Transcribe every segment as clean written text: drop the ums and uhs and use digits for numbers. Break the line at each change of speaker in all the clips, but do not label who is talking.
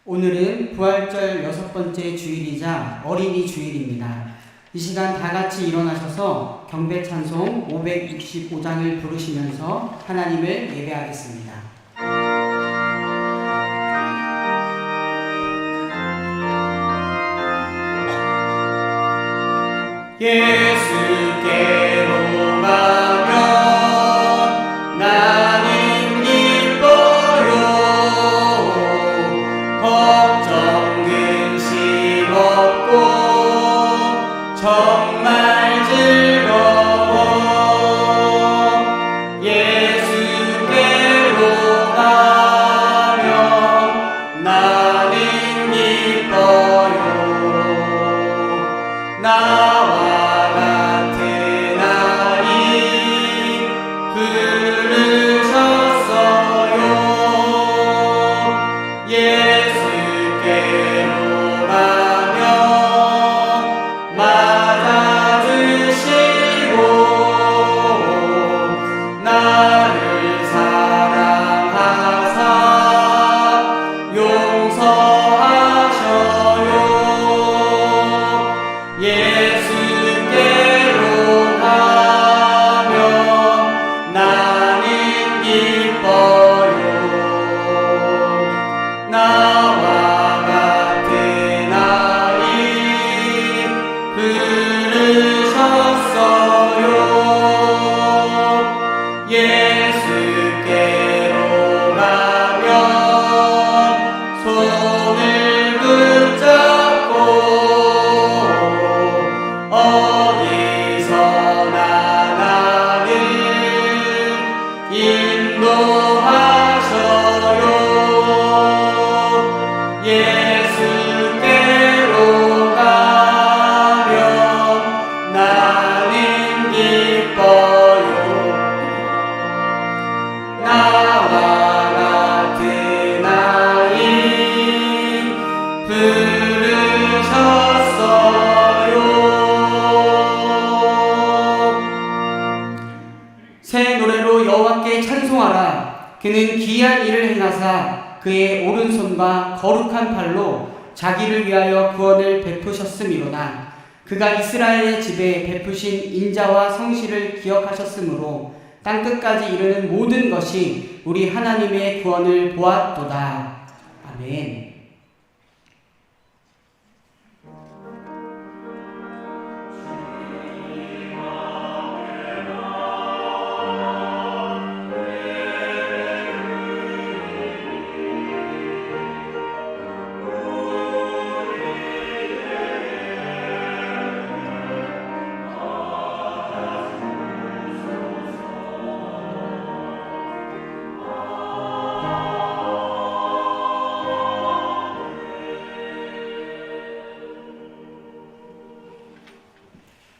오늘은 부활절 6번째 주일이자 어린이 주일입니다. 이 시간 다 같이 일어나셔서 경배 찬송 565장을 부르시면서 하나님을 예배하겠습니다. 예수께로 가면 나는 기뻐요. 걱정 근심 없고 정말 즐거워. 예수께로 가면 나는 기뻐요. 나와 같은 아이 부르셨어요. 예수께로 가면 맞아주시고 나를 사랑하사 용서하셔요. 예수께로 가면 나는 기뻐요. 나와 같은 아이 부르셨어요. 예수께로 가면 손을 붙잡고 어디서나 나를 인도하셔요. 예수께로 가면 나는 기뻐요. 나와 같은 아이 부르셨어요. 새 노래로 여호와께 찬송하라. 그는 기이한 일을 행하사 그의 오른손과 거룩한 팔로 자기를 위하여 구원을 베푸셨음이로다. 그가 이스라엘의 집에 베푸신 인자와 성실을 기억하셨으므로 땅끝까지 이르는 모든 것이 우리 하나님의 구원을 보았도다. 아멘.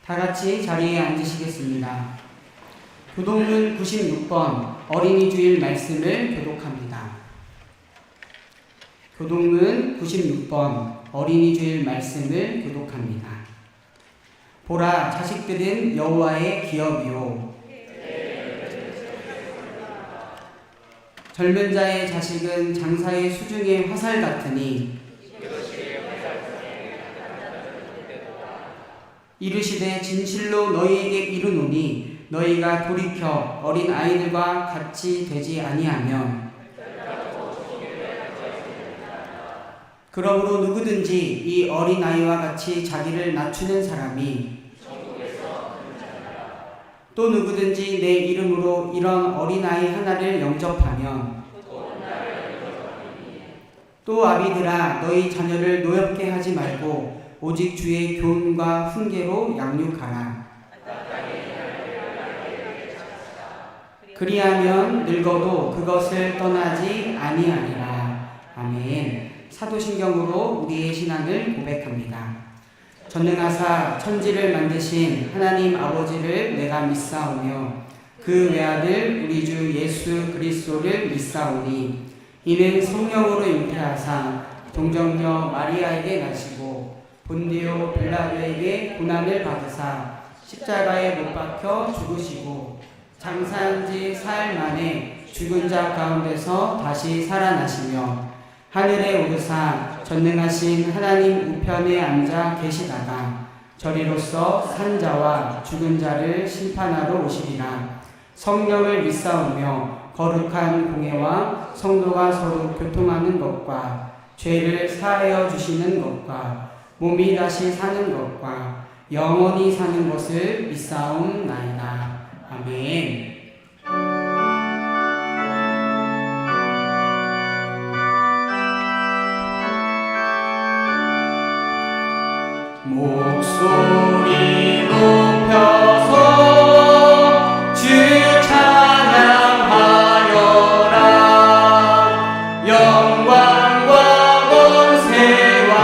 다 같이 자리에 앉으시겠습니다. 교동문 96번 어린이 주일 말씀을 교독합니다. 교동문 96번 어린이 주일 말씀을 교독합니다. 보라, 자식들은 여호와의 기업이요 젊은 자의 자식은 장사의 수중의 화살 같으니 이르시되 진실로 너희에게 이르노니 너희가 돌이켜 어린 아이들과 같이 되지 아니하면 그러므로 누구든지 이 어린 아이와 같이 자기를 낮추는 사람이 또 누구든지 내 이름으로 이런 어린 아이 하나를 영접하면 또 아비들아 너희 자녀를 노엽게 하지 말고 오직 주의 교훈과 훈계로 양육하라. 그리하면 늙어도 그것을 떠나지 아니하리라. 아멘. 사도신경으로 우리의 신앙을 고백합니다. 전능하사 천지를 만드신 하나님 아버지를 내가 믿사오며 그 외아들 우리 주 예수 그리스도를 믿사오니 이는 성령으로 잉태하사 동정녀 마리아에게 나시고 본디오 빌라도에게 고난을 받으사 십자가에 못 박혀 죽으시고 장사한 지 사흘 만에 죽은 자 가운데서 다시 살아나시며 하늘에 오르사 전능하신 하나님 우편에 앉아 계시다가 저리로서 산자와 죽은 자를 심판하러 오시리라. 성령을 믿사오며 거룩한 공회와 성도가 서로 교통하는 것과 죄를 사하여 주시는 것과 몸이 다시 사는 것과 영원히 사는 것을 믿사옵나이다. 아멘. 목소리 높여서 주 찬양하여라. 영광과 권세와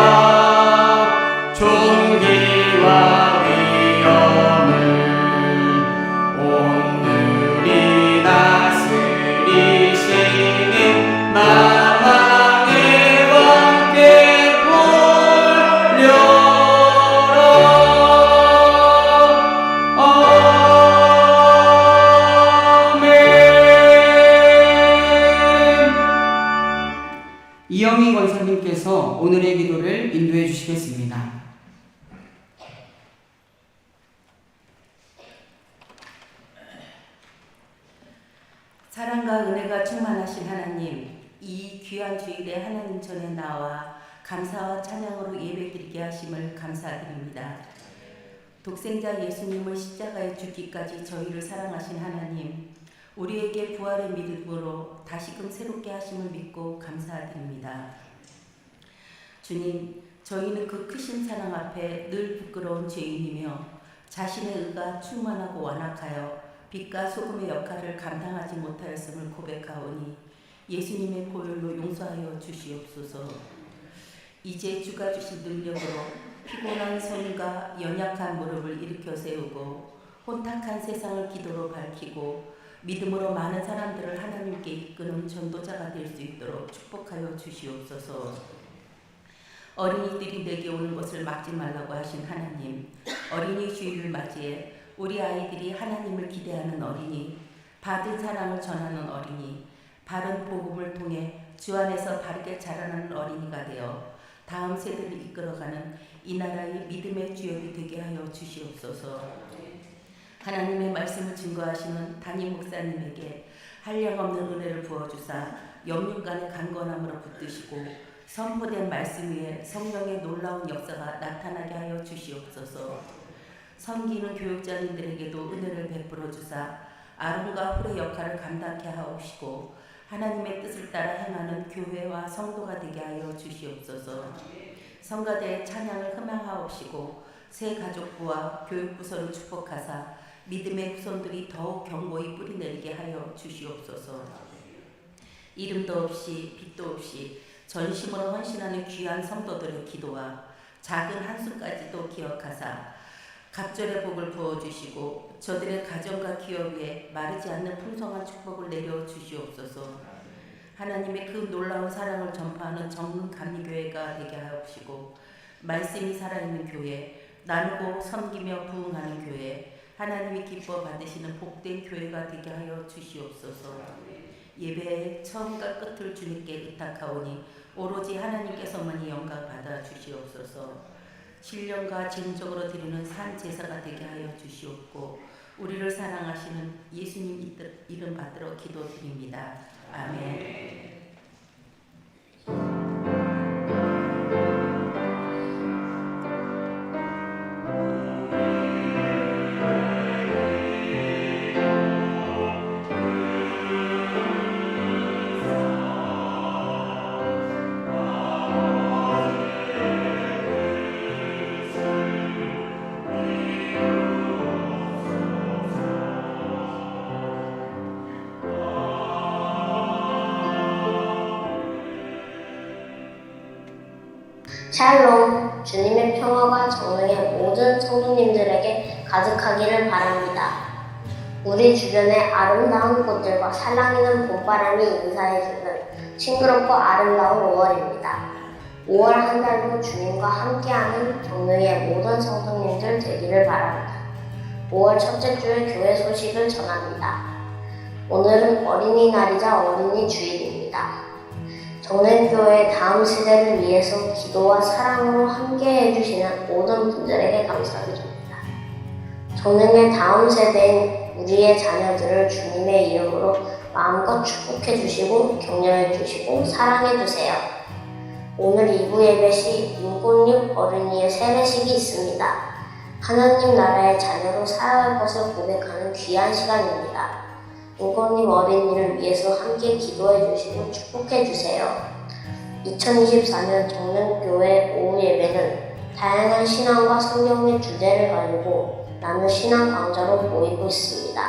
존귀와 위엄을 오늘이 다스리시는 만왕의 왕께 돌려 이영희 권사님께서 오늘의 기도를 인도해 주시겠습니다.
사랑과 은혜가 충만하신 하나님, 이 귀한 주일에 하나님 전에 나와 감사와 찬양으로 예배드리게 하심을 감사드립니다. 독생자 예수님을 십자가에 죽기까지 저희를 사랑하신 하나님, 우리에게 부활의 믿음으로 다시금 새롭게 하심을 믿고 감사드립니다. 주님, 저희는 그 크신 사랑 앞에 늘 부끄러운 죄인이며 자신의 의가 충만하고 완악하여 빛과 소금의 역할을 감당하지 못하였음을 고백하오니 예수님의 보혈로 용서하여 주시옵소서. 이제 주가 주신 능력으로 피곤한 손과 연약한 무릎을 일으켜 세우고 혼탁한 세상을 기도로 밝히고 믿음으로 많은 사람들을 하나님께 이끄는 전도자가 될 수 있도록 축복하여 주시옵소서. 어린이들이 내게 오는 것을 막지 말라고 하신 하나님, 어린이 주일을 맞이해 우리 아이들이 하나님을 기대하는 어린이, 받은 사랑을 전하는 어린이, 바른 복음을 통해 주 안에서 바르게 자라나는 어린이가 되어 다음 세대를 이끌어가는 이 나라의 믿음의 주역이 되게 하여 주시옵소서. 하나님의 말씀을 증거하시는 담임 목사님에게 한량없는 은혜를 부어주사 영육간의 강건함으로 붙드시고 선포된 말씀 위에 성령의 놀라운 역사가 나타나게 하여 주시옵소서. 섬기는 교육자님들에게도 은혜를 베풀어 주사 아론과 홀의 역할을 감당케 하옵시고 하나님의 뜻을 따라 행하는 교회와 성도가 되게 하여 주시옵소서. 성가대의 찬양을 흠양하옵시고 새 가족부와 교육부서를 축복하사 믿음의 후손들이 더욱 견고히 뿌리내리게 하여 주시옵소서. 이름도 없이 빛도 없이 전심으로 헌신하는 귀한 성도들의 기도와 작은 한숨까지도 기억하사 갑절의 복을 부어주시고 저들의 가정과 기업 위에 마르지 않는 풍성한 축복을 내려 주시옵소서. 하나님의 그 놀라운 사랑을 전파하는 정문 감리교회가 되게 하옵시고 말씀이 살아있는 교회, 나누고 섬기며 부흥하는 교회, 하나님이 기뻐 받으시는 복된 교회가 되게 하여 주시옵소서. 예배의 처음과 끝을 주님께 의탁하오니 오로지 하나님께서만이 영광 받아 주시옵소서. 신령과 진정으로 드리는 산 제사가 되게 하여 주시옵고 우리를 사랑하시는 예수님 이름 받들어 기도드립니다. 아멘.
샬롬, 주님의 평화가 정릉의 모든 성도님들에게 가득하기를 바랍니다. 우리 주변의 아름다운 꽃들과 살랑이는 봄바람이 인사해주는 싱그럽고 아름다운 5월입니다. 5월 한 달도 주님과 함께하는 정릉의 모든 성도님들 되기를 바랍니다. 5월 첫째 주에 교회 소식을 전합니다. 오늘은 어린이날이자 어린이 주일입니다. 정릉교회 다음 세대를 위해서 기도와 사랑으로 함께해 주시는 모든 분들에게 감사드립니다. 정릉의 다음 세대인 우리의 자녀들을 주님의 이름으로 마음껏 축복해 주시고 격려해 주시고 사랑해 주세요. 오늘 2부 예배 시 윤꽃잎 어린이의 세례식이 있습니다. 하나님 나라의 자녀로 살아갈 것을 고백하는 귀한 시간입니다. 윤꽃잎 어린이를 위해서 함께 기도해 주시고 축복해 주세요. 2024년 정릉교회 오후 예배는 다양한 신앙과 성경의 주제를 가지고 나는 신앙 강좌로 모이고 있습니다.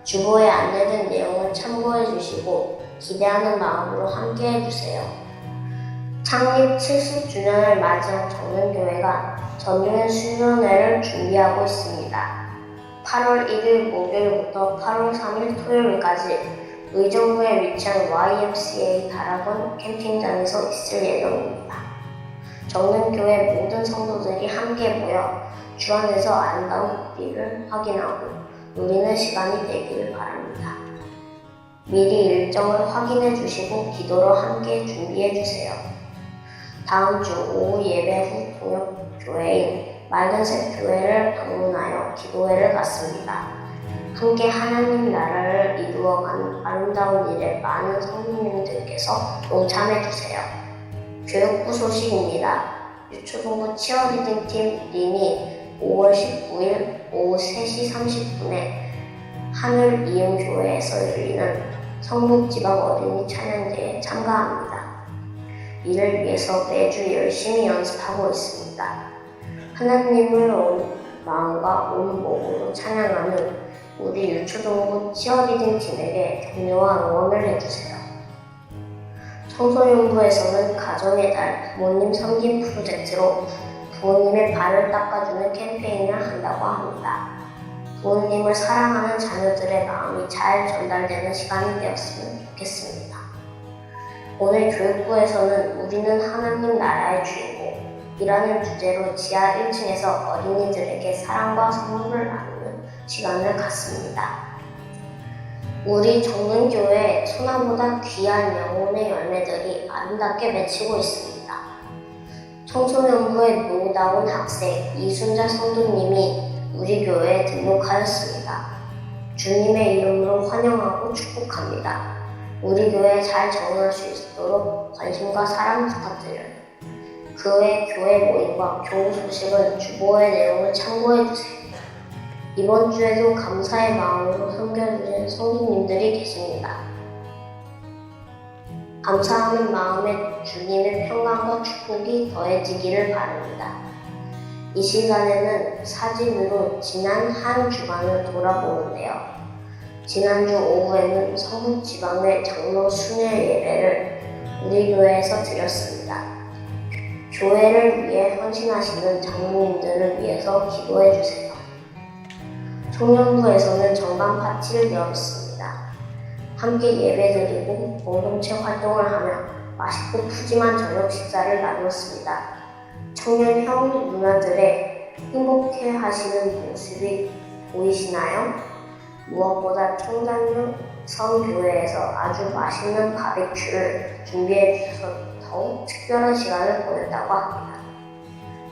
주보에 안내된 내용을 참고해 주시고 기대하는 마음으로 함께 해주세요. 창립 70주년을 맞이한 정릉교회가 전주년 수련회를 준비하고 있습니다. 8월 1일 목요일부터 8월 3일 토요일까지 의정부에 위치한 YMCA 다락원 캠핑장에서 있을 예정입니다. 정릉교회 모든 성도들이 함께 모여 주 안에서 아름다운 우리를 확인하고 누리는 시간이 되기를 바랍니다. 미리 일정을 확인해 주시고 기도로 함께 준비해 주세요. 다음 주 오후 예배 후 동역교회인 맑은색 교회를 방문하여 기도회를 갖습니다. 함께 하나님 나라를 이루어가는 아름다운 일에 많은 성도님들께서 동참해 주세요. 교육부 소식입니다. 유초동부 치어리딩 팀 린이 5월 19일 오후 3시 30분에 하늘 이음교회에서 열리는 성북지방 어린이 찬양대에 참가합니다. 이를 위해서 매주 열심히 연습하고 있습니다. 하나님을 온 마음과 온 몸으로 찬양하는 우리 유초동부 치어리딩 팀에게 격려와 응원을 해주세요. 청소년부에서는 가정의 달 부모님 섬김 프로젝트로 부모님의 발을 닦아주는 캠페인을 한다고 합니다. 부모님을 사랑하는 자녀들의 마음이 잘 전달되는 시간이 되었으면 좋겠습니다. 오늘 교육부에서는 우리는 하나님 나라의 주인공이라는 주제로 지하 1층에서 어린이들에게 사랑과 선물을 나누는 시간을 갖습니다. 우리 정릉교회에 소나보다 귀한 영혼의 열매들이 아름답게 맺히고 있습니다. 청소년부의 노다운 학생 이순자 성도님이 우리 교회에 등록하였습니다. 주님의 이름으로 환영하고 축복합니다. 우리 교회에 잘 적응할 수 있도록 관심과 사랑 부탁드려요. 그 외 교회 모임과 교우 소식은 주보의 내용을 참고해주세요. 이번 주에도 감사의 마음으로 섬겨주신 성도님들이 계십니다. 감사하는 마음에 주님의 평강과 축복이 더해지기를 바랍니다. 이 시간에는 사진으로 지난 한 주간을 돌아보는데요. 지난주 오후에는 성북지방의 장로 순회 예배를 우리 교회에서 드렸습니다. 교회를 위해 헌신하시는 장로님들을 위해서 기도해주세요. 청년부에서는 정강 파티를 열었습니다. 함께 예배드리고 공동체 활동을 하며 맛있고 푸짐한 저녁 식사를 나누었습니다. 청년형 누나들의 행복해하시는 모습이 보이시나요? 무엇보다 청장년 성교회에서 아주 맛있는 바비큐를 준비해 주셔서 더욱 특별한 시간을 보냈다고 합니다.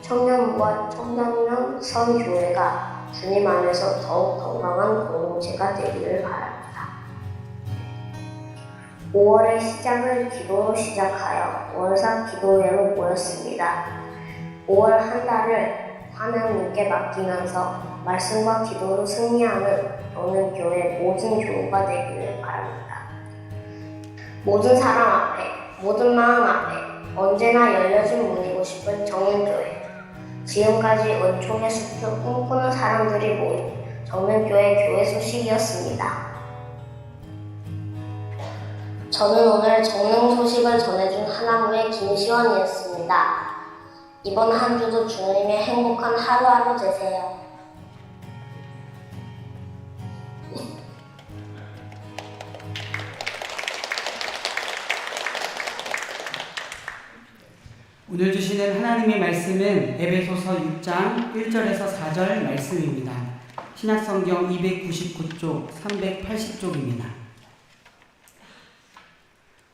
청년부와 청장년 성교회가 주님 안에서 더욱 건강한 공동체가 되기를 바랍니다. 5월의 시작을 기도로 시작하여 월사 기도회로 모였습니다. 5월 한 달을 하나님께 맡기면서 말씀과 기도로 승리하는 오늘 교회 모든 교우가 되기를 바랍니다. 모든 사람 앞에, 모든 마음 앞에 언제나 열려진 문이고 싶은 정릉교회. 지금까지 은총의 숲을 꿈꾸는 사람들이 모인 정릉교회 교회 소식이었습니다. 저는 오늘 정릉 소식을 전해준 하나무의 김시원이었습니다. 이번 한 주도 주님의 행복한 하루하루 되세요.
오늘 주시는 하나님의 말씀은 에베소서 6장 1절에서 4절 말씀입니다. 신약성경 299쪽, 380쪽입니다.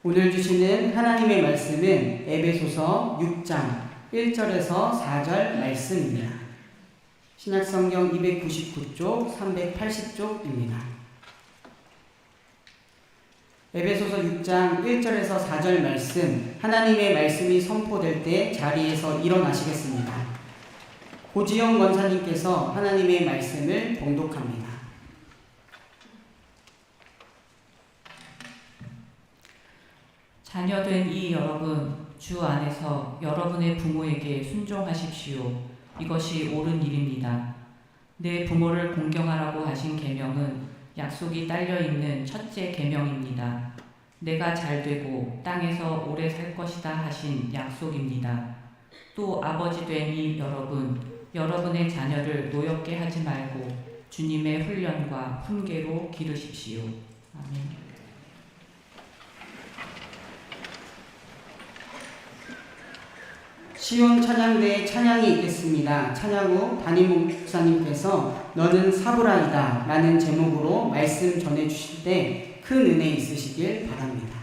오늘 주시는 하나님의 말씀은 에베소서 6장 1절에서 4절 말씀입니다. 신약성경 299쪽, 380쪽입니다. 에베소서 6장 1절에서 4절 말씀, 하나님의 말씀이 선포될 때 자리에서 일어나시겠습니다. 고지영 권사님께서 하나님의 말씀을 봉독합니다.
자녀된 이 여러분, 주 안에서 여러분의 부모에게 순종하십시오. 이것이 옳은 일입니다. 내 부모를 공경하라고 하신 계명은 약속이 딸려 있는 첫째 계명입니다. 내가 잘 되고 땅에서 오래 살 것이다 하신 약속입니다. 또 아버지 된 이 여러분, 여러분의 자녀를 노엽게 하지 말고 주님의 훈련과 훈계로 기르십시오. 아멘.
시온 찬양대에 찬양이 있겠습니다. 찬양 후 담임 목사님께서 너는 사부라이다 라는 제목으로 말씀 전해주실 때 큰 은혜 있으시길 바랍니다.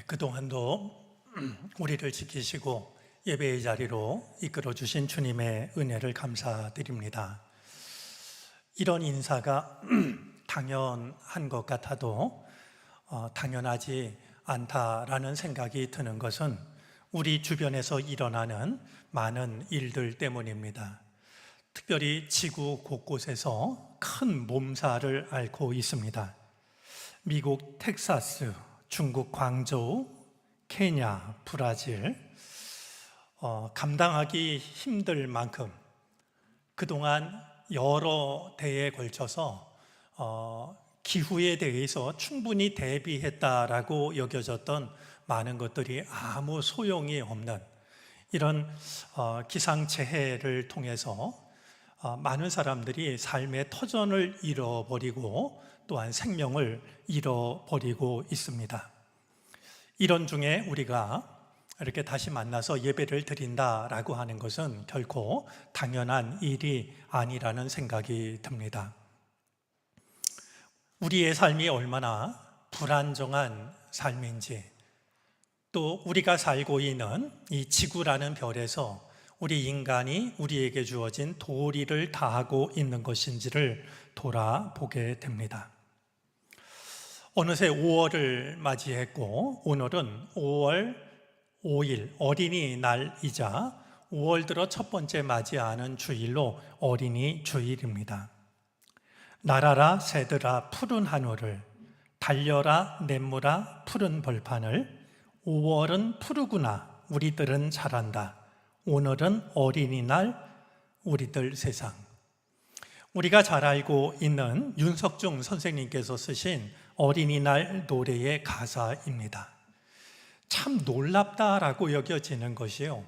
그동안도 우리를 지키시고 예배의 자리로 이끌어 주신 주님의 은혜를 감사드립니다. 이런 인사가 당연한 것 같아도 당연하지 않다라는 생각이 드는 것은 우리 주변에서 일어나는 많은 일들 때문입니다. 특별히 지구 곳곳에서 큰 몸살을 앓고 있습니다. 미국 텍사스, 중국 광저우, 케냐, 브라질, 감당하기 힘들 만큼 그동안 여러 대에 걸쳐서 기후에 대해서 충분히 대비했다라고 여겨졌던 많은 것들이 아무 소용이 없는 이런 기상재해를 통해서 많은 사람들이 삶의 터전을 잃어버리고 또한 생명을 잃어버리고 있습니다. 이런 중에 우리가 이렇게 다시 만나서 예배를 드린다라고 하는 것은 결코 당연한 일이 아니라는 생각이 듭니다. 우리의 삶이 얼마나 불안정한 삶인지, 또 우리가 살고 있는 이 지구라는 별에서 우리 인간이 우리에게 주어진 도리를 다하고 있는 것인지를 돌아보게 됩니다. 어느새 5월을 맞이했고, 오늘은 5월 5일 어린이날이자 5월 들어 첫 번째 맞이하는 주일로 어린이 주일입니다. 날아라 새들아 푸른 하늘을, 달려라 냇물아 푸른 벌판을, 5월은 푸르구나 우리들은 잘한다, 오늘은 어린이날 우리들 세상. 우리가 잘 알고 있는 윤석중 선생님께서 쓰신 어린이날 노래의 가사입니다. 참 놀랍다라고 여겨지는 것이요,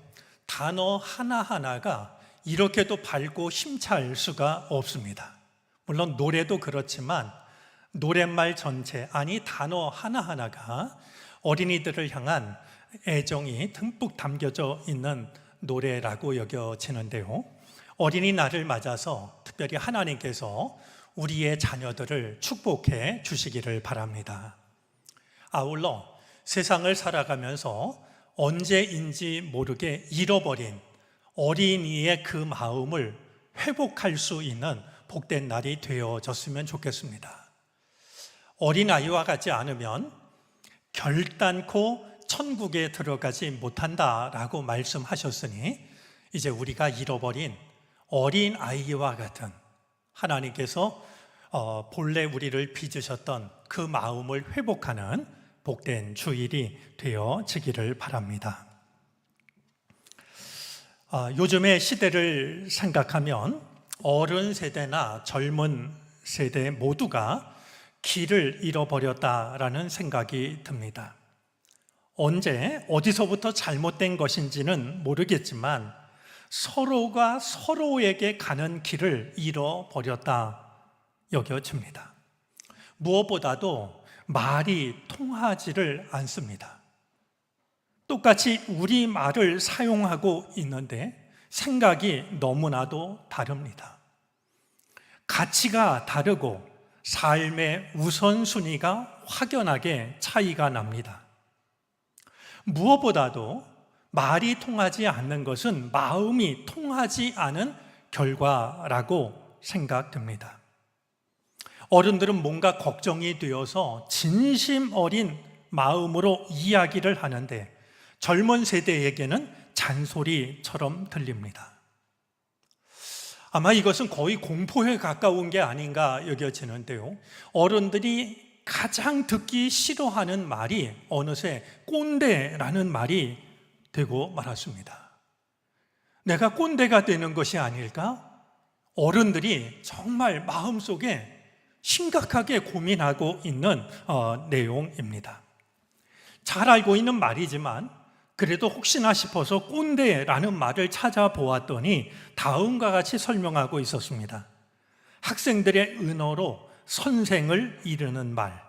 단어 하나하나가 이렇게도 밝고 힘찰 수가 없습니다. 물론 노래도 그렇지만 노랫말 전체, 아니 단어 하나하나가 어린이들을 향한 애정이 듬뿍 담겨져 있는 노래라고 여겨지는데요, 어린이날을 맞아서 특별히 하나님께서 우리의 자녀들을 축복해 주시기를 바랍니다. 아울러 세상을 살아가면서 언제인지 모르게 잃어버린 어린이의 그 마음을 회복할 수 있는 복된 날이 되어졌으면 좋겠습니다. 어린아이와 같지 않으면 결단코 천국에 들어가지 못한다라고 말씀하셨으니, 이제 우리가 잃어버린 어린아이와 같은 하나님께서 본래 우리를 빚으셨던 그 마음을 회복하는 복된 주일이 되어지기를 바랍니다. 요즘의 시대를 생각하면 어른 세대나 젊은 세대 모두가 길을 잃어버렸다라는 생각이 듭니다. 언제 어디서부터 잘못된 것인지는 모르겠지만 서로가 서로에게 가는 길을 잃어버렸다 여겨집니다. 무엇보다도 말이 통하지를 않습니다. 똑같이 우리말을 사용하고 있는데 생각이 너무나도 다릅니다. 가치가 다르고 삶의 우선순위가 확연하게 차이가 납니다. 무엇보다도 말이 통하지 않는 것은 마음이 통하지 않은 결과라고 생각됩니다. 어른들은 뭔가 걱정이 되어서 진심 어린 마음으로 이야기를 하는데 젊은 세대에게는 잔소리처럼 들립니다. 아마 이것은 거의 공포에 가까운 게 아닌가 여겨지는데요, 어른들이 가장 듣기 싫어하는 말이 어느새 꼰대라는 말이 되고 말았습니다. 내가 꼰대가 되는 것이 아닐까? 어른들이 정말 마음속에 심각하게 고민하고 있는 내용입니다. 잘 알고 있는 말이지만 그래도 혹시나 싶어서 꼰대라는 말을 찾아보았더니 다음과 같이 설명하고 있었습니다. 학생들의 은어로 선생을 이르는 말,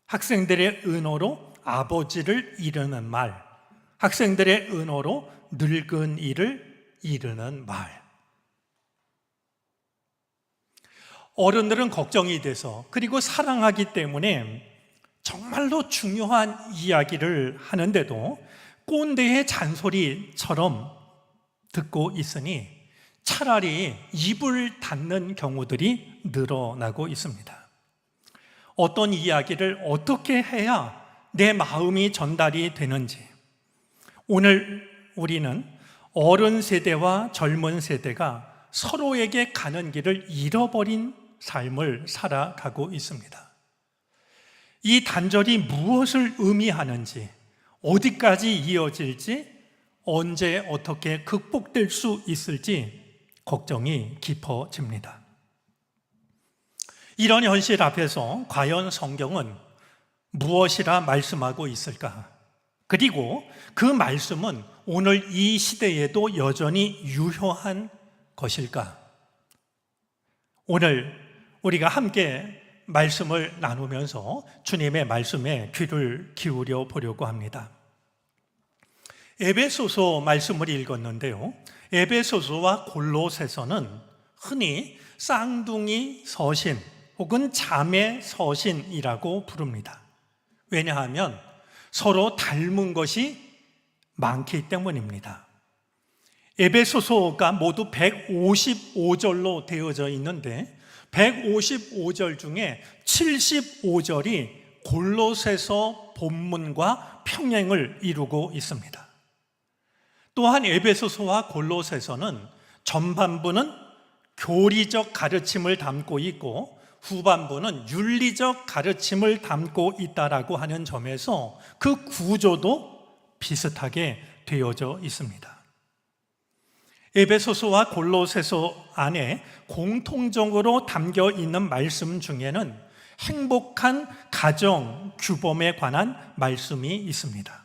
학생들의 은어로 아버지를 이르는 말, 학생들의 은어로 늙은 이를 이르는 말. 어른들은 걱정이 돼서, 그리고 사랑하기 때문에 정말로 중요한 이야기를 하는데도 꼰대의 잔소리처럼 듣고 있으니 차라리 입을 닫는 경우들이 늘어나고 있습니다. 어떤 이야기를 어떻게 해야 내 마음이 전달이 되는지, 오늘 우리는 어른 세대와 젊은 세대가 서로에게 가는 길을 잃어버린 삶을 살아가고 있습니다. 이 단절이 무엇을 의미하는지, 어디까지 이어질지, 언제 어떻게 극복될 수 있을지 걱정이 깊어집니다. 이런 현실 앞에서 과연 성경은 무엇이라 말씀하고 있을까? 그리고 그 말씀은 오늘 이 시대에도 여전히 유효한 것일까? 오늘 우리가 함께 말씀을 나누면서 주님의 말씀에 귀를 기울여 보려고 합니다. 에베소서 말씀을 읽었는데요. 에베소서와 골로새서는 흔히 쌍둥이 서신 혹은 자매 서신이라고 부릅니다. 왜냐하면 서로 닮은 것이 많기 때문입니다. 에베소서가 모두 155절로 되어져 있는데 155절 중에 75절이 골로새서 본문과 평행을 이루고 있습니다. 또한 에베소서와 골로새서는 전반부는 교리적 가르침을 담고 있고 후반부는 윤리적 가르침을 담고 있다라고 하는 점에서 그 구조도 비슷하게 되어져 있습니다. 에베소서와 골로새서 안에 공통적으로 담겨 있는 말씀 중에는 행복한 가정 규범에 관한 말씀이 있습니다.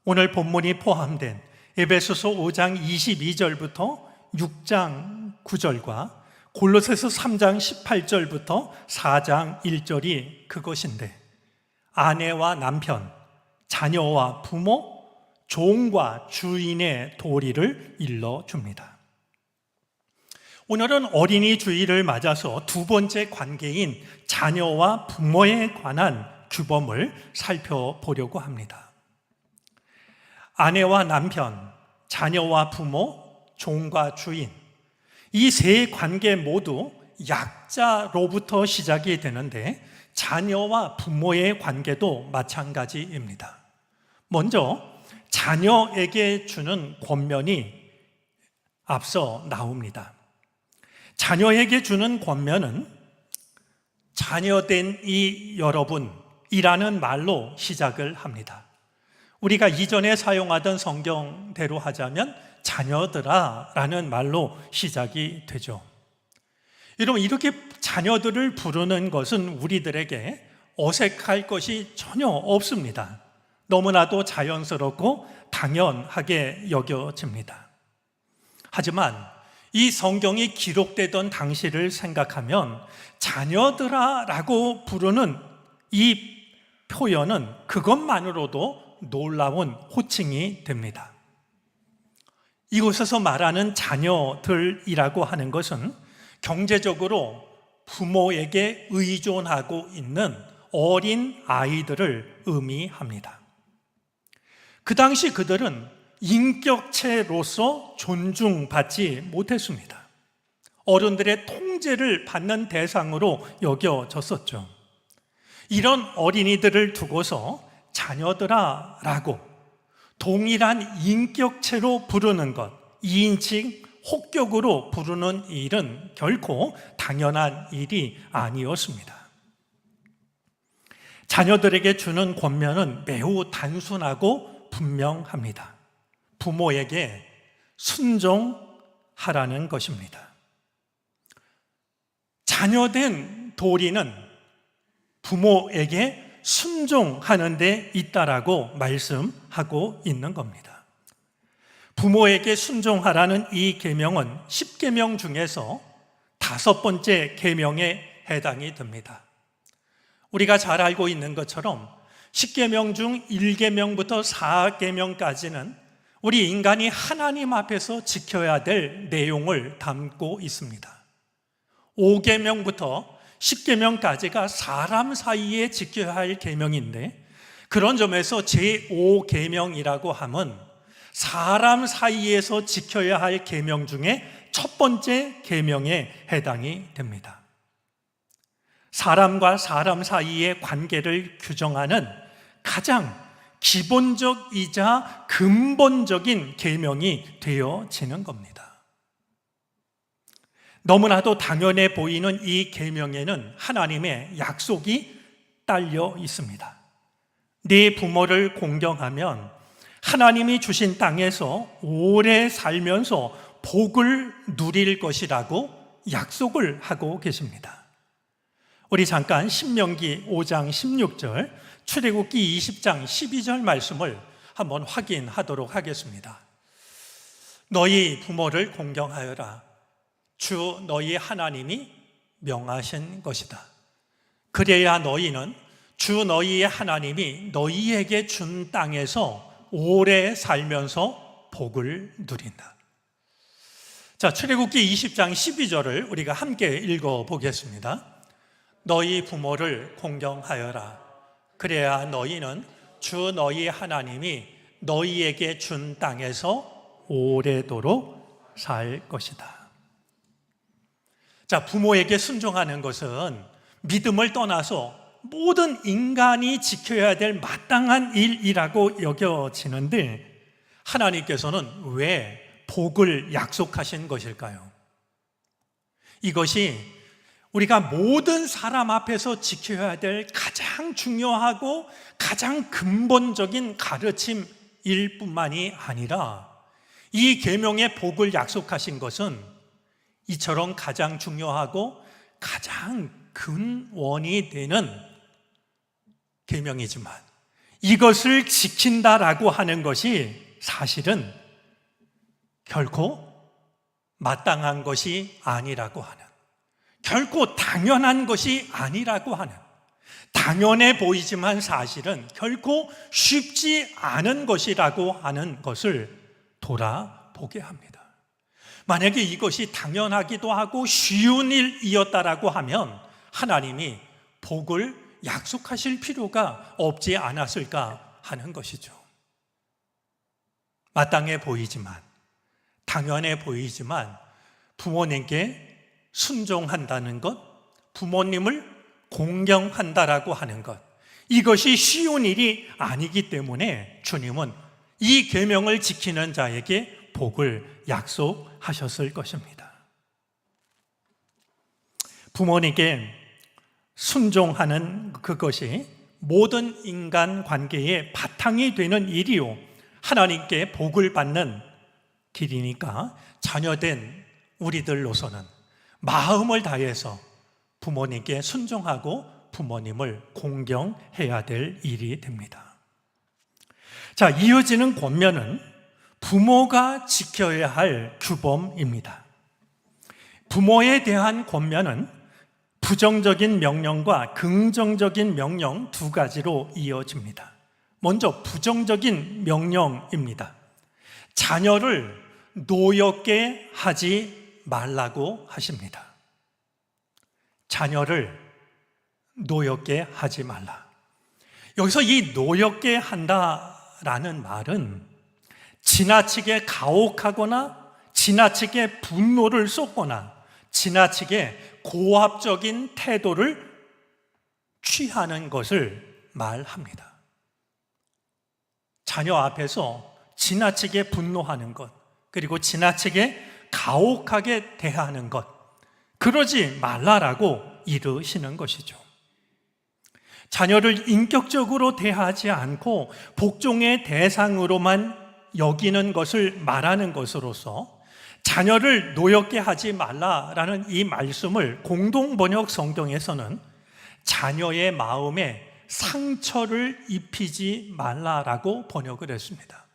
오늘 본문이 포함된 에베소서 5장 22절부터 6장 9절과 골로새서 3장 18절부터 4장 1절이 그것인데 아내와 남편, 자녀와 부모, 종과 주인의 도리를 일러줍니다. 오늘은 어린이 주일을 맞아서 두 번째 관계인 자녀와 부모에 관한 규범을 살펴보려고 합니다. 아내와 남편, 자녀와 부모, 종과 주인, 이 세 관계 모두 약자로부터 시작이 되는데 자녀와 부모의 관계도 마찬가지입니다. 먼저 자녀에게 주는 권면이 앞서 나옵니다. 자녀에게 주는 권면은 자녀된 이 여러분이라는 말로 시작을 합니다. 우리가 이전에 사용하던 성경대로 하자면 자녀들아 라는 말로 시작이 되죠. 여러분, 이렇게 자녀들을 부르는 것은 우리들에게 어색할 것이 전혀 없습니다. 너무나도 자연스럽고 당연하게 여겨집니다. 하지만 이 성경이 기록되던 당시를 생각하면 자녀들아 라고 부르는 이 표현은 그것만으로도 놀라운 호칭이 됩니다. 이곳에서 말하는 자녀들이라고 하는 것은 경제적으로 부모에게 의존하고 있는 어린 아이들을 의미합니다. 그 당시 그들은 인격체로서 존중받지 못했습니다. 어른들의 통제를 받는 대상으로 여겨졌었죠. 이런 어린이들을 두고서 자녀들아 라고 동일한 인격체로 부르는 것, 2인칭 혹격으로 부르는 일은 결코 당연한 일이 아니었습니다. 자녀들에게 주는 권면은 매우 단순하고 분명합니다. 부모에게 순종하라는 것입니다. 자녀된 도리는 부모에게 순종하는 데 있다라고 말씀하고 있는 겁니다. 부모에게 순종하라는 이 계명은 10계명 중에서 5번째 계명에 해당이 됩니다. 우리가 잘 알고 있는 것처럼 10계명 중 1계명부터 4계명까지는 우리 인간이 하나님 앞에서 지켜야 될 내용을 담고 있습니다. 5계명부터 10계명까지가 사람 사이에 지켜야 할 계명인데 그런 점에서 제5계명이라고 하면 사람 사이에서 지켜야 할 계명 중에 첫 번째 계명에 해당이 됩니다. 사람과 사람 사이의 관계를 규정하는 가장 기본적이자 근본적인 계명이 되어지는 겁니다. 너무나도 당연해 보이는 이 계명에는 하나님의 약속이 딸려 있습니다. 네 부모를 공경하면 하나님이 주신 땅에서 오래 살면서 복을 누릴 것이라고 약속을 하고 계십니다. 우리 잠깐 신명기 5장 16절 출애굽기 20장 12절 말씀을 한번 확인하도록 하겠습니다. 너희 부모를 공경하여라. 주 너희 하나님이 명하신 것이다. 그래야 너희는 주 너희의 하나님이 너희에게 준 땅에서 오래 살면서 복을 누린다. 자, 출애굽기 20장 12절을 우리가 함께 읽어보겠습니다. 너희 부모를 공경하여라. 그래야 너희는 주 너희 하나님이 너희에게 준 땅에서 오래도록 살 것이다. 자, 부모에게 순종하는 것은 믿음을 떠나서 모든 인간이 지켜야 될 마땅한 일이라고 여겨지는데 하나님께서는 왜 복을 약속하신 것일까요? 이것이 우리가 모든 사람 앞에서 지켜야 될 가장 중요하고 가장 근본적인 가르침일 뿐만이 아니라 이 계명의 복을 약속하신 것은 이처럼 가장 중요하고 가장 근원이 되는 계명이지만 이것을 지킨다라고 하는 것이 사실은 결코 마땅한 것이 아니라고 하는, 결코 당연한 것이 아니라고 하는, 당연해 보이지만 사실은 결코 쉽지 않은 것이라고 하는 것을 돌아보게 합니다. 만약에 이것이 당연하기도 하고 쉬운 일이었다라고 하면 하나님이 복을 약속하실 필요가 없지 않았을까 하는 것이죠. 마땅해 보이지만, 당연해 보이지만 부모님께 순종한다는 것, 부모님을 공경한다라고 하는 것, 이것이 쉬운 일이 아니기 때문에 주님은 이 계명을 지키는 자에게 복을 약속하셨을 것입니다. 부모님께 순종하는 그것이 모든 인간 관계의 바탕이 되는 일이요, 하나님께 복을 받는 길이니까 자녀된 우리들로서는 마음을 다해서 부모님께 순종하고 부모님을 공경해야 될 일이 됩니다. 자, 이어지는 권면은 부모가 지켜야 할 규범입니다. 부모에 대한 권면은 부정적인 명령과 긍정적인 명령 두 가지로 이어집니다. 먼저 부정적인 명령입니다. 자녀를 노엽게 하지 말라고 하십니다. 자녀를 노엽게 하지 말라. 여기서 이 노엽게 한다라는 말은 지나치게 가혹하거나 지나치게 분노를 쏟거나 지나치게 고압적인 태도를 취하는 것을 말합니다. 자녀 앞에서 지나치게 분노하는 것, 그리고 지나치게 가혹하게 대하는 것, 그러지 말라라고 이르시는 것이죠. 자녀를 인격적으로 대하지 않고 복종의 대상으로만 여기는 것을 말하는 것으로서 자녀를 노엽게 하지 말라라는 이 말씀을 공동번역 성경에서는 자녀의 마음에 상처를 입히지 말라라고 번역을 했습니다.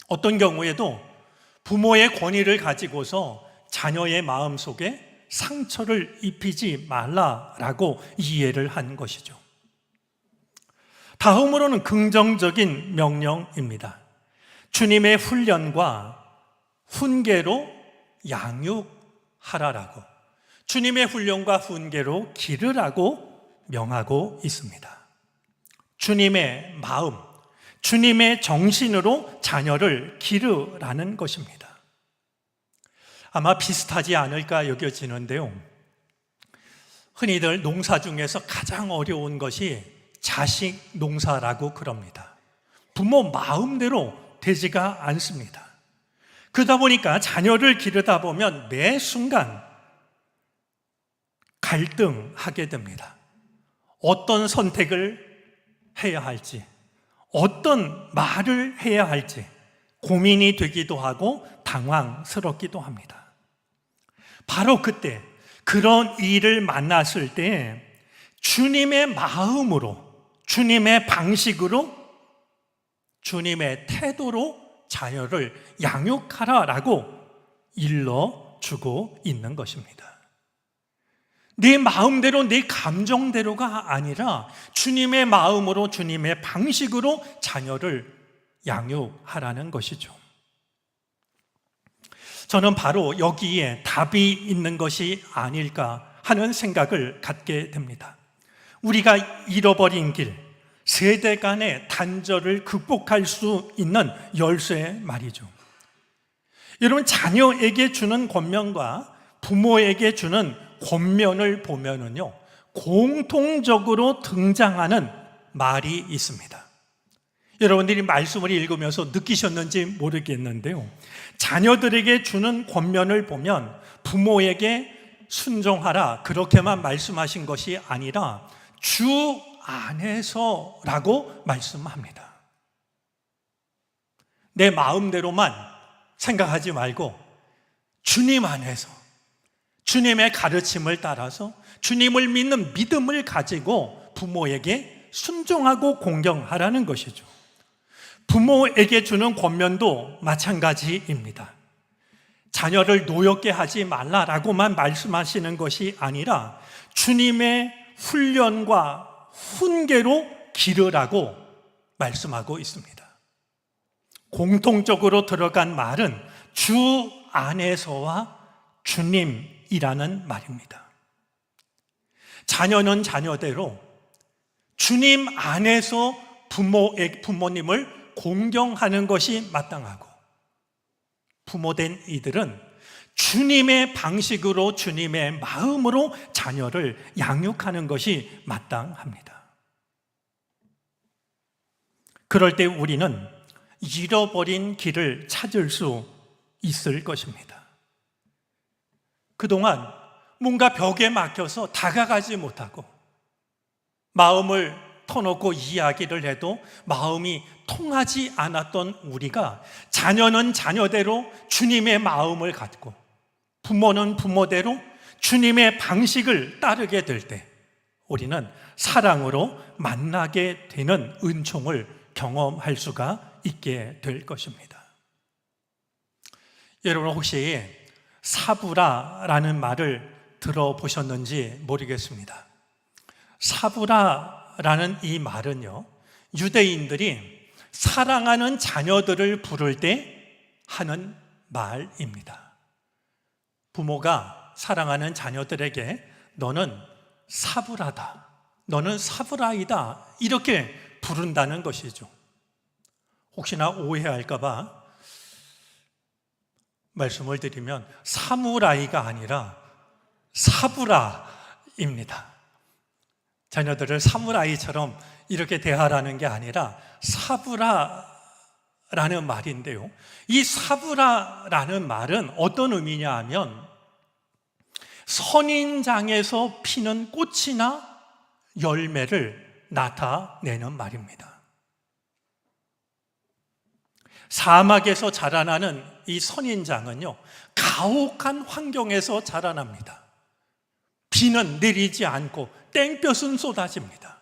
어떤 경우에도 부모의 권위를 가지고서 자녀의 마음 속에 상처를 입히지 말라라고 이해를 한 것이죠. 다음으로는 긍정적인 명령입니다. 주님의 훈련과 훈계로 양육하라라고, 주님의 훈련과 훈계로 기르라고 명하고 있습니다. 주님의 마음, 주님의 정신으로 자녀를 기르라는 것입니다. 아마 비슷하지 않을까 여겨지는데요. 흔히들 농사 중에서 가장 어려운 것이 자식 농사라고 그럽니다. 부모 마음대로 되지가 않습니다. 그러다 보니까 자녀를 기르다 보면 매 순간 갈등하게 됩니다. 어떤 선택을 해야 할지, 어떤 말을 해야 할지 고민이 되기도 하고 당황스럽기도 합니다. 바로 그때 그런 일을 만났을 때 주님의 마음으로, 주님의 방식으로, 주님의 태도로 자녀를 양육하라라고 일러주고 있는 것입니다. 네 마음대로, 네 감정대로가 아니라 주님의 마음으로, 주님의 방식으로 자녀를 양육하라는 것이죠. 저는 바로 여기에 답이 있는 것이 아닐까 하는 생각을 갖게 됩니다. 우리가 잃어버린 길, 세대 간의 단절을 극복할 수 있는 열쇠 말이죠. 여러분, 자녀에게 주는 권면과 부모에게 주는 권면을 보면은요, 공통적으로 등장하는 말이 있습니다. 여러분들이 말씀을 읽으면서 느끼셨는지 모르겠는데요, 자녀들에게 주는 권면을 보면 부모에게 순종하라 그렇게만 말씀하신 것이 아니라 주 안에서라고 말씀합니다. 내 마음대로만 생각하지 말고 주님 안에서, 주님의 가르침을 따라서 주님을 믿는 믿음을 가지고 부모에게 순종하고 공경하라는 것이죠. 부모에게 주는 권면도 마찬가지입니다. 자녀를 노엽게 하지 말라라고만 말씀하시는 것이 아니라 주님의 훈련과 훈계로 기르라고 말씀하고 있습니다. 공통적으로 들어간 말은 주 안에서와 주님이라는 말입니다. 자녀는 자녀대로 주님 안에서 부모님을 공경하는 것이 마땅하고, 부모된 이들은 주님의 방식으로, 주님의 마음으로 자녀를 양육하는 것이 마땅합니다. 그럴 때 우리는 잃어버린 길을 찾을 수 있을 것입니다. 그동안 뭔가 벽에 막혀서 다가가지 못하고 마음을 터놓고 이야기를 해도 마음이 통하지 않았던 우리가, 자녀는 자녀대로 주님의 마음을 갖고 부모는 부모대로 주님의 방식을 따르게 될 때 우리는 사랑으로 만나게 되는 은총을 경험할 수가 있게 될 것입니다. 여러분, 혹시 사부라라는 말을 들어보셨는지 모르겠습니다. 사부라라는 이 말은요, 유대인들이 사랑하는 자녀들을 부를 때 하는 말입니다. 부모가 사랑하는 자녀들에게 너는 사부라다, 너는 사부라이다, 이렇게 부른다는 것이죠. 혹시나 오해할까 봐 말씀을 드리면 사무라이가 아니라 사부라입니다. 자녀들을 사무라이처럼 이렇게 대하라는 게 아니라 사부라라는 말인데요, 이 사부라라는 말은 어떤 의미냐 하면 선인장에서 피는 꽃이나 열매를 나타내는 말입니다. 사막에서 자라나는 이 선인장은요, 가혹한 환경에서 자라납니다. 비는 내리지 않고 땡볕은 쏟아집니다.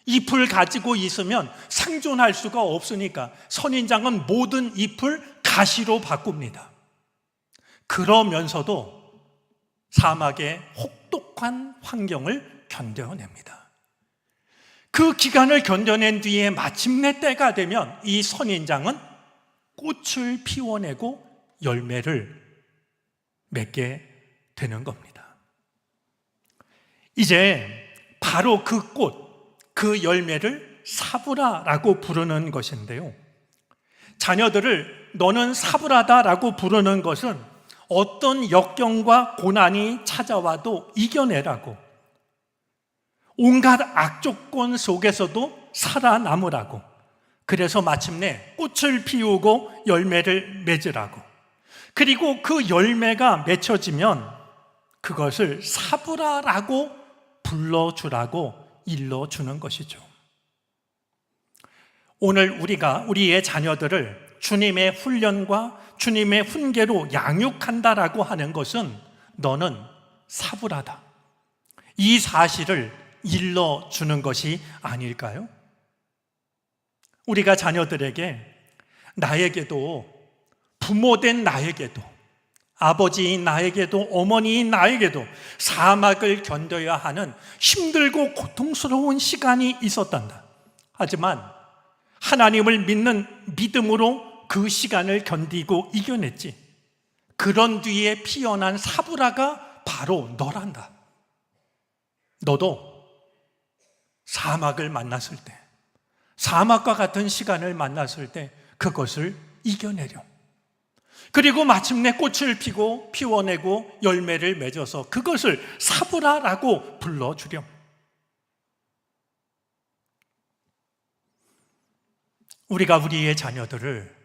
잎을 가지고 있으면 생존할 수가 없으니까 선인장은 모든 잎을 가시로 바꿉니다. 그러면서도 사막의 혹독한 환경을 견뎌냅니다. 그 기간을 견뎌낸 뒤에 마침내 때가 되면 이 선인장은 꽃을 피워내고 열매를 맺게 되는 겁니다. 이제 바로 그 꽃, 그 열매를 사부라라고 부르는 것인데요, 자녀들을 너는 사부라다라고 부르는 것은 어떤 역경과 고난이 찾아와도 이겨내라고, 온갖 악조건 속에서도 살아남으라고, 그래서 마침내 꽃을 피우고 열매를 맺으라고, 그리고 그 열매가 맺혀지면 그것을 사부라라고 불러주라고 일러주는 것이죠. 오늘 우리가 우리의 자녀들을 주님의 훈련과 주님의 훈계로 양육한다라고 하는 것은 너는 사부라다, 이 사실을 일러주는 것이 아닐까요? 우리가 자녀들에게, 나에게도, 부모된 나에게도, 아버지인 나에게도, 어머니인 나에게도 사막을 견뎌야 하는 힘들고 고통스러운 시간이 있었단다. 하지만 하나님을 믿는 믿음으로 그 시간을 견디고 이겨냈지. 그런 뒤에 피어난 사브라가 바로 너란다. 너도 사막을 만났을 때, 사막과 같은 시간을 만났을 때 그것을 이겨내렴. 그리고 마침내 꽃을 피고 피워내고 열매를 맺어서 그것을 사브라라고 불러주렴. 우리가 우리의 자녀들을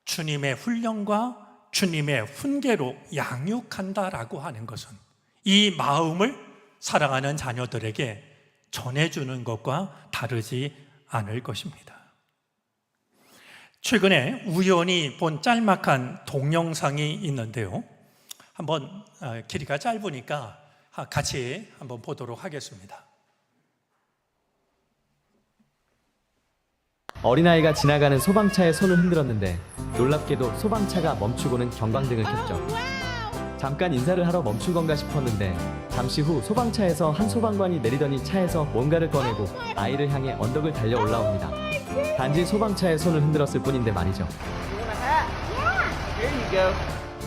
주님의 훈련과 주님의 훈계로 양육한다라고 하는 것은 이 마음을 사랑하는 자녀들에게 전해주는 것과 다르지 않을 것입니다. 최근에 우연히 본 짤막한 동영상이 있는데요. 한번 길이가 짧으니까 같이 한번 보도록 하겠습니다.
어린아이가 지나가는 소방차에 손을 흔들었는데 놀랍게도 소방차가 멈추고는 경광등을 켰죠. 잠깐 인사를 하러 멈춘 건가 싶었는데 잠시 후 소방차에서 한 소방관이 내리더니 차에서 뭔가를 꺼내고 아이를 향해 언덕을 달려 올라옵니다. 단지 소방차에 손을 흔들었을 뿐인데 말이죠.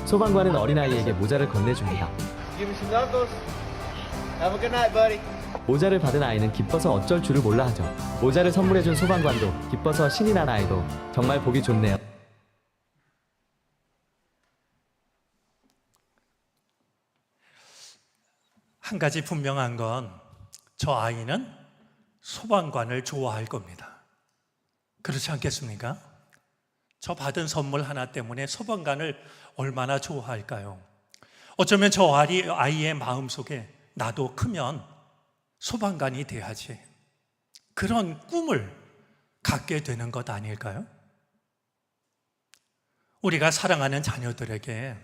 소방관은 어린아이에게 모자를 건네줍니다. 모자를 받은 아이는 기뻐서 어쩔 줄을 몰라 하죠. 모자를 선물해준 소방관도 기뻐서 신이 난 아이도 정말 보기 좋네요.
한 가지 분명한 건 저 아이는 소방관을 좋아할 겁니다. 그렇지 않겠습니까? 저 받은 선물 하나 때문에 소방관을 얼마나 좋아할까요? 어쩌면 저 아이의 마음속에 나도 크면 소방관이 돼야지, 그런 꿈을 갖게 되는 것 아닐까요? 우리가 사랑하는 자녀들에게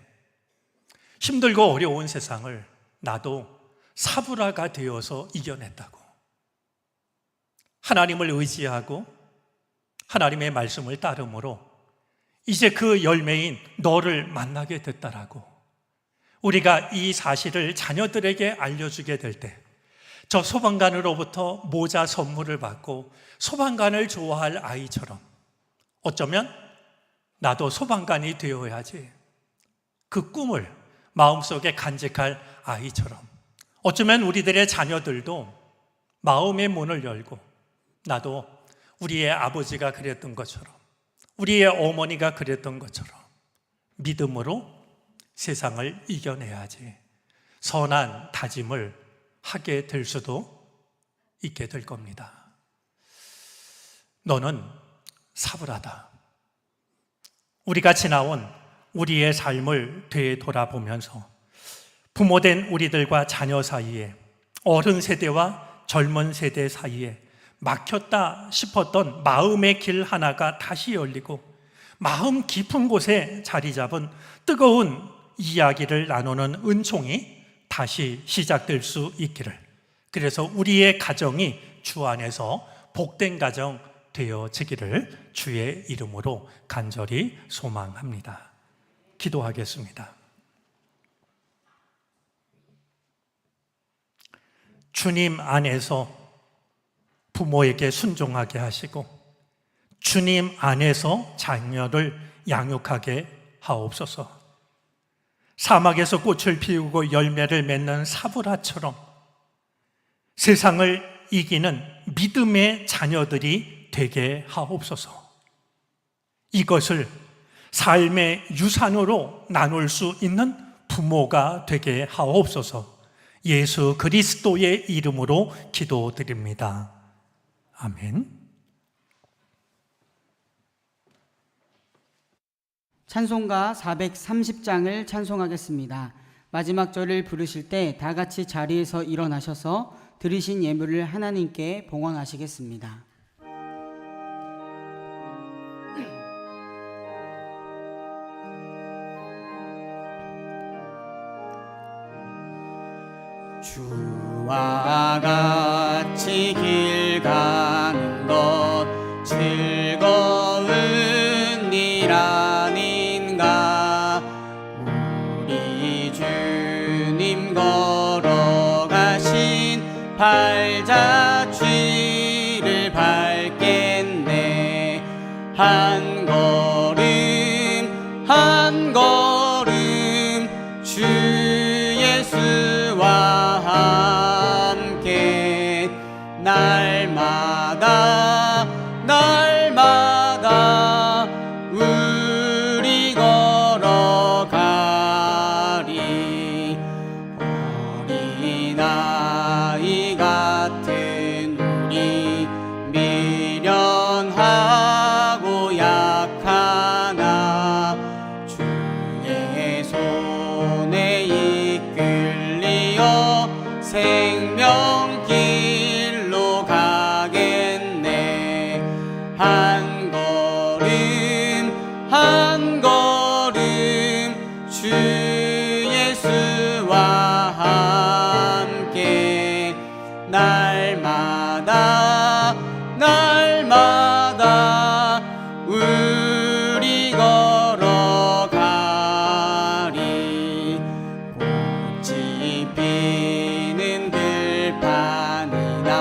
힘들고 어려운 세상을 나도 사브라가 되어서 이겨냈다고, 하나님을 의지하고 하나님의 말씀을 따름으로 이제 그 열매인 너를 만나게 됐다라고 우리가 이 사실을 자녀들에게 알려주게 될 때 저 소방관으로부터 모자 선물을 받고 소방관을 좋아할 아이처럼 어쩌면 나도 소방관이 되어야지, 그 꿈을 마음속에 간직할 아이처럼 어쩌면 우리들의 자녀들도 마음의 문을 열고 나도 우리의 아버지가 그랬던 것처럼, 우리의 어머니가 그랬던 것처럼 믿음으로 세상을 이겨내야지, 선한 다짐을 하게 될 수도 있게 될 겁니다. 너는 사브라다. 우리가 지나온 우리의 삶을 되돌아보면서 부모된 우리들과 자녀 사이에, 어른 세대와 젊은 세대 사이에 막혔다 싶었던 마음의 길 하나가 다시 열리고 마음 깊은 곳에 자리 잡은 뜨거운 이야기를 나누는 은총이 다시 시작될 수 있기를, 그래서 우리의 가정이 주 안에서 복된 가정 되어지기를 주의 이름으로 간절히 소망합니다. 기도하겠습니다. 주님 안에서 부모에게 순종하게 하시고 주님 안에서 자녀를 양육하게 하옵소서. 사막에서 꽃을 피우고 열매를 맺는 사브라처럼 세상을 이기는 믿음의 자녀들이 되게 하옵소서. 이것을 삶의 유산으로 나눌 수 있는 부모가 되게 하옵소서. 예수 그리스도의 이름으로 기도드립니다. 아멘.
찬송가 430장을 찬송하겠습니다. 마지막 절을 부르실 때 다 같이 자리에서 일어나셔서 드리신 예물을 하나님께 봉헌하시겠습니다. 주와
이 길 가는 것 즐거운 일 아닌가. 우리 주님 걸어가신 발자취를 밟겠네. 한 걸음 한 걸음 주 예수와 함께 날마다 날마다 우리 걸어가리. 어린아이 같은 우리 미련하고 약하나 주의 손에 이끌리어 생명길로 가겠네. 한 걸음 한 걸음 주 예수와 함께 날마다 날마다 우리 걸어가리. 꽃이 피는 들판이나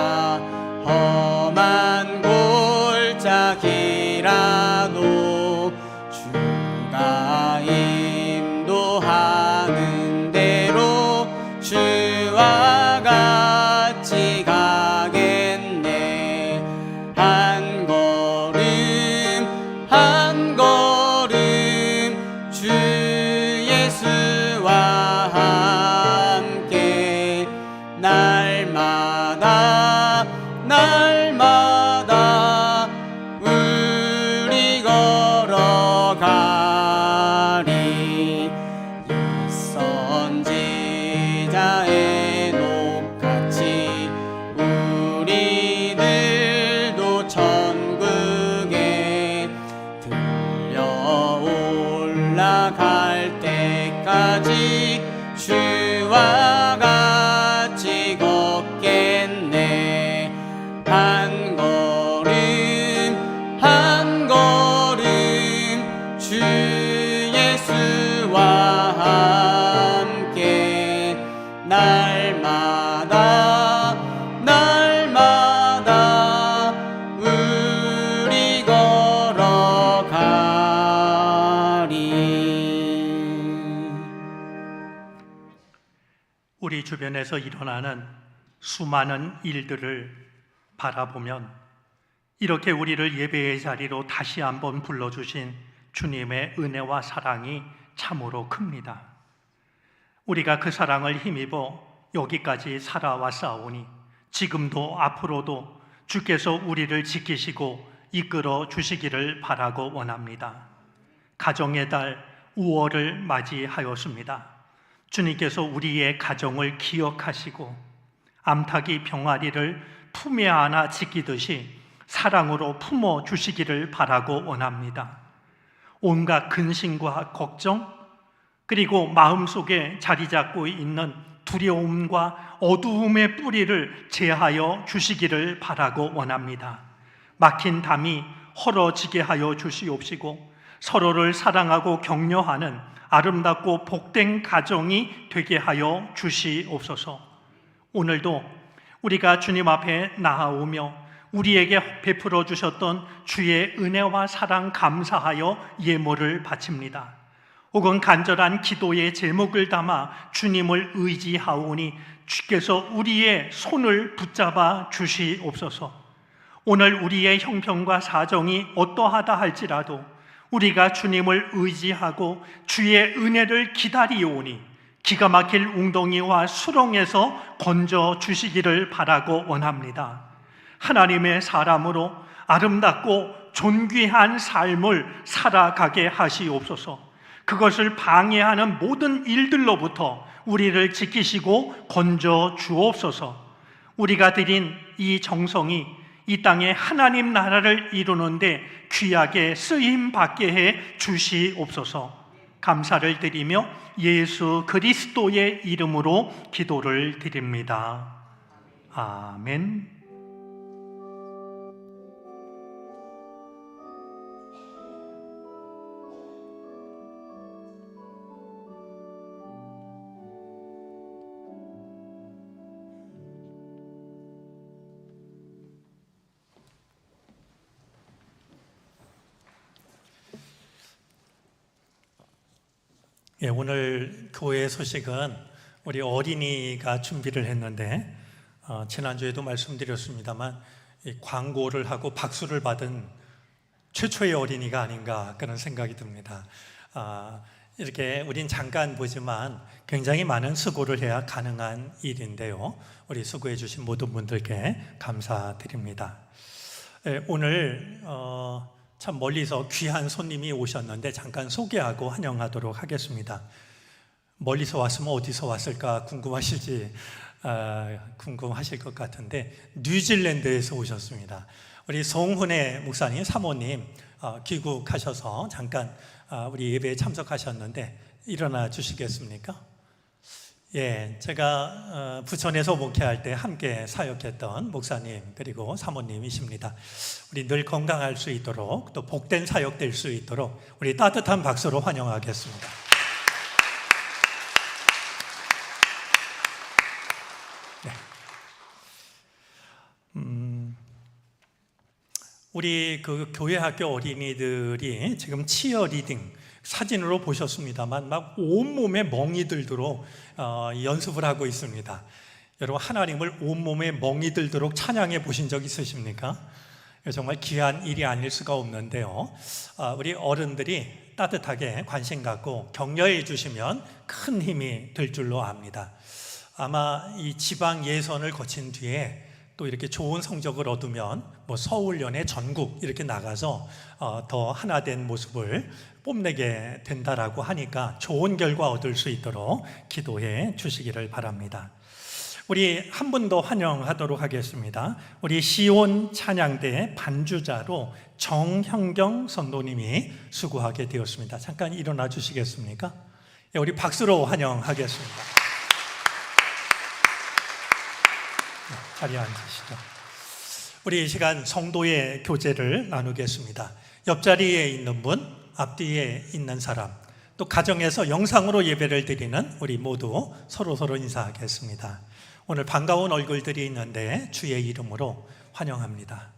험한 골짜기라도 주가 인도하는 대로 주와 같이 가겠네. 한 걸음 한 걸음 주 예수와 함께 날마다 날마다 우리 걸어가리. 선지자의 녹같이 우리들도 천국에 들려 올라갈 때까지 주와 같이 걷겠네. 한 걸음 한 걸음 주 예수와 함께 날마다 날마다 우리 걸어가리.
우리 주변에서 일어나는 수많은 일들을 바라보면 이렇게 우리를 예배의 자리로 다시 한번 불러주신 주님의 은혜와 사랑이 참으로 큽니다. 우리가 그 사랑을 힘입어 여기까지 살아왔사오니 지금도 앞으로도 주께서 우리를 지키시고 이끌어 주시기를 바라고 원합니다. 가정의 달 5월을 맞이하였습니다. 주님께서 우리의 가정을 기억하시고 암탉이 병아리를 품에 안아 지키듯이 사랑으로 품어 주시기를 바라고 원합니다. 온갖 근심과 걱정, 그리고 마음속에 자리 잡고 있는 두려움과 어두움의 뿌리를 제하여 주시기를 바라고 원합니다. 막힌 담이 헐어지게 하여 주시옵시고 서로를 사랑하고 격려하는 아름답고 복된 가정이 되게 하여 주시옵소서. 오늘도 우리가 주님 앞에 나아오며 우리에게 베풀어 주셨던 주의 은혜와 사랑 감사하여 예물을 바칩니다. 혹은 간절한 기도의 제목을 담아 주님을 의지하오니 주께서 우리의 손을 붙잡아 주시옵소서. 오늘 우리의 형편과 사정이 어떠하다 할지라도 우리가 주님을 의지하고 주의 은혜를 기다리오니 기가 막힐 웅덩이와 수렁에서 건져 주시기를 바라고 원합니다. 하나님의 사람으로 아름답고 존귀한 삶을 살아가게 하시옵소서. 그것을 방해하는 모든 일들로부터 우리를 지키시고 건져 주옵소서. 우리가 드린 이 정성이 이 땅에 하나님 나라를 이루는데 귀하게 쓰임 받게 해 주시옵소서. 감사를 드리며 예수 그리스도의 이름으로 기도를 드립니다. 아멘. 예, 오늘 교회 소식은 우리 어린이가 준비를 했는데 지난주에도 말씀드렸습니다만 이 광고를 하고 박수를 받은 최초의 어린이가 아닌가 그런 생각이 듭니다. 이렇게 우린 잠깐 보지만 굉장히 많은 수고를 해야 가능한 일인데요. 우리 수고해 주신 모든 분들께 감사드립니다. 예, 오늘 참 멀리서 귀한 손님이 오셨는데 잠깐 소개하고 환영하도록 하겠습니다. 멀리서 왔으면 어디서 왔을까 궁금하실 것 같은데 뉴질랜드에서 오셨습니다. 우리 송훈의 목사님, 사모님 귀국하셔서 잠깐 우리 예배에 참석하셨는데 일어나 주시겠습니까? 예, 제가 부천에서 목회할 때 함께 사역했던 목사님 그리고 사모님이십니다. 우리 늘 건강할 수 있도록 또 복된 사역 될 수 있도록 우리 따뜻한 박수로 환영하겠습니다. 네. 우리 그 교회 학교 어린이들이 지금 치어리딩 사진으로 보셨습니다만 막 온몸에 멍이 들도록 연습을 하고 있습니다. 여러분, 하나님을 온몸에 멍이 들도록 찬양해 보신 적 있으십니까? 정말 귀한 일이 아닐 수가 없는데요. 우리 어른들이 따뜻하게 관심 갖고 격려해 주시면 큰 힘이 될 줄로 압니다. 아마 이 지방 예선을 거친 뒤에 또 이렇게 좋은 성적을 얻으면 뭐 서울연예 전국 이렇게 나가서 더 하나 된 모습을 뽐내게 된다라고 하니까 좋은 결과 얻을 수 있도록 기도해 주시기를 바랍니다. 우리 한 분 더 환영하도록 하겠습니다. 우리 시온 찬양대 반주자로 정형경 선도님이 수고하게 되었습니다. 잠깐 일어나 주시겠습니까? 우리 박수로 환영하겠습니다. 자리에 앉으시죠. 우리 이 시간 성도의 교제를 나누겠습니다. 옆자리에 있는 분, 앞뒤에 있는 사람, 또 가정에서 영상으로 예배를 드리는 우리 모두 서로 인사하겠습니다. 오늘 반가운 얼굴들이 있는데 주의 이름으로 환영합니다.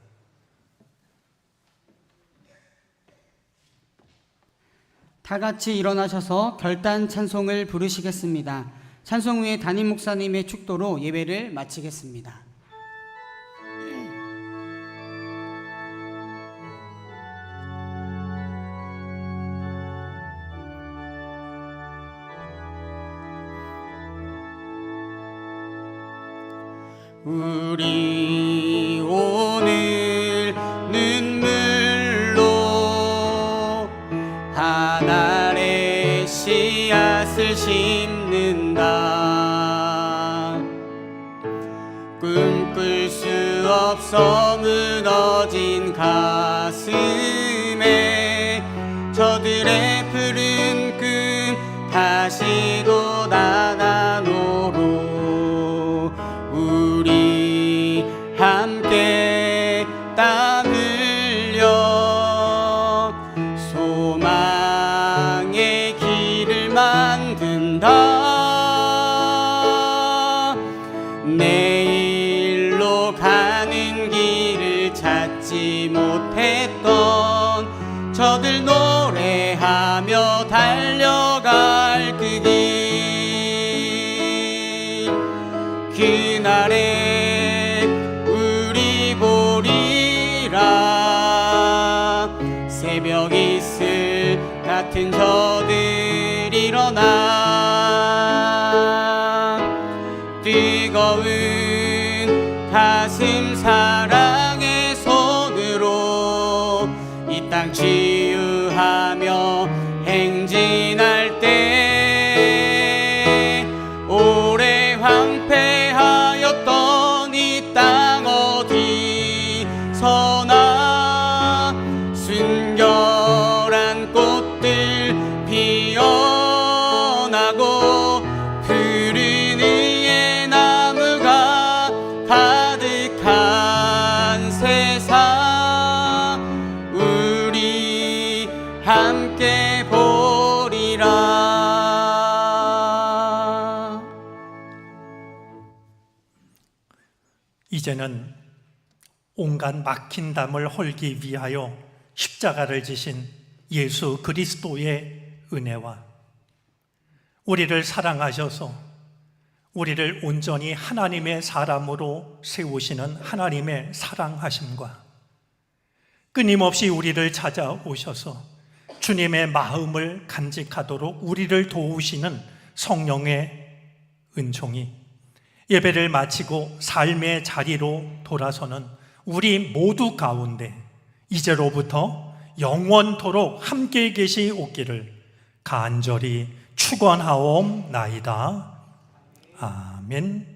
다 같이 일어나셔서 결단 찬송을 부르시겠습니다. 찬송 후에 담임 목사님의 축도로 예배를 마치겠습니다.
우리 오늘 눈물로 하늘의 씨앗을 심는다. 꿈꿀 수 없어 무너진 가슴에 저들의 푸른 꿈 다시 돋아나노로 우리 함께 땀 흘려 소망의 길을 만든다. 내일로 가는 길을 찾지 못했던 저들 노래하며 달려갈 그 길, 그날에 우리 보리라. 새벽 이슬 같은 저들 일어나 뜨거운 가슴 사랑의 손으로 이 땅 치유하며 행진할 때 오래 황폐하였던 이 땅 어디서나 순결한 꽃들 피어나고 푸른 의의 나무가 가득한 세상 우리 함께 보리라.
이제는 온갖 막힌 담을 헐기 위하여 십자가를 지신 예수 그리스도의 은혜와 우리를 사랑하셔서 우리를 온전히 하나님의 사람으로 세우시는 하나님의 사랑하심과 끊임없이 우리를 찾아오셔서 주님의 마음을 간직하도록 우리를 도우시는 성령의 은총이 예배를 마치고 삶의 자리로 돌아서는 우리 모두 가운데 이제로부터 영원토록 함께 계시옵기를 간절히 축원하옵나이다. 아멘.